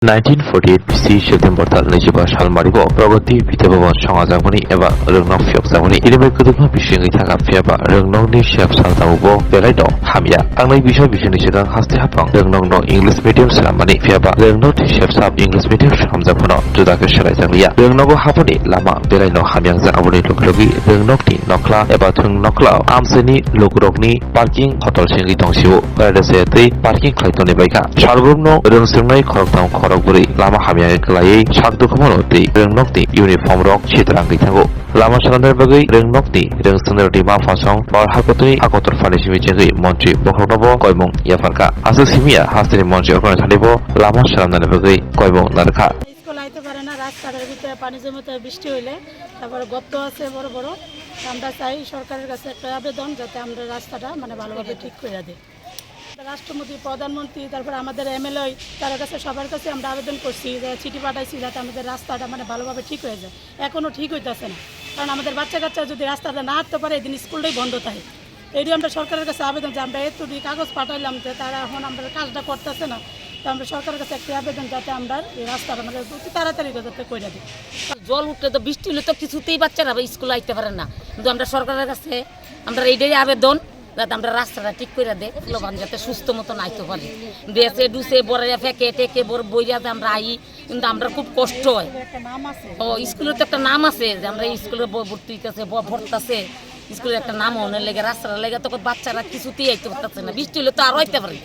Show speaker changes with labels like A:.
A: 1948 BC September tal naijiba salmaribo Pragati Bwphasong sangajagmani eba Rwna phiokjagmani irimai kuduma bisingi thaka phiaba Rwnani chef saltamubo belai dong hamya angnai bisini sidang haste hapang Rwnno English medium salamani phiaba Rwno chef sab English medium samjakmano judake selaijaglia Rwnogo haponi lama belai no hamyangjak aboni loklogi Rwnokni nokla eba thung nokla amseni lokrokni parking hotel singi tongsibo baidase tei parking khlaitoni baika sarburno rwngsungnai khoroktam Buri lama hamya kelai sakdukhmano tei Rwnokni uniform rok chitrang githango lama salandar bagai Rwnokni rwngsungnai Bwphasong barhakotni akotor fanisimi jengui montri Bwphasong koimong yafarka asu simia hasteni montri okona thalibo lama salandar bagai koimong narkha
B: লাইতে পারে না রাস্তার ভিতরে পানি জমে বৃষ্টি হইলে তারপরে গর্ত আছে বড় বড় আমরা চাই সরকারের কাছে একটা আবেদন যাতে আমরা রাস্তাটা মানে ভালোভাবে ঠিক করে দেয় রাষ্ট্রপতি প্রধানমন্ত্রী তারপর আমাদের এমএলএ তার কাছে সবার কাছে আমরা আবেদন করছি যে চিঠি পাঠাইছি যাতে আমাদের রাস্তাটা মানে ভালোভাবে ঠিক হয়ে যায় এখনও ঠিক হইতেছে না কারণ আমাদের বাচ্চা কাচ্চা যদি রাস্তাটা না হাঁটতে পারে এদিন স্কুলটাই বন্ধ থাকে এইটি আমরা সরকারের কাছে আবেদন যে আমরা এতটি কাগজ পাঠাইলাম যে তারা এখন আমরা কাজটা করতেছে না তো আমরা সরকারের কাছে একটি আবেদন যাতে আমরা এই রাস্তাটা মানে অতি তাড়াতাড়ি যাতে করে দিই
C: জল উঠলে তো বৃষ্টি হলে তো কিছুতেই বাচ্চারা স্কুলে আইতে পারে না কিন্তু আমরা সরকারের কাছে আমরা এইটাই আবেদন যাতে আমরা রাস্তাটা ঠিক করে দেয় লোকজন যাতে সুস্থ মতন আইতে পারে দেশে ডুসে বড় ফেঁকে টেকে বড় বইরাতে আমরা আই কিন্তু আমরা খুব কষ্ট হয় ও স্কুলের তো একটা নাম আছে যে আমরা স্কুলে ভর্তি হইতেছে ভরতেছে স্কুলের একটা নাম অনেক লেগে রাস্তাটা লেগে তখন বাচ্চারা কিছুতেই আইতে পারতেছে না বৃষ্টি হলে তো আরো আইতে পারে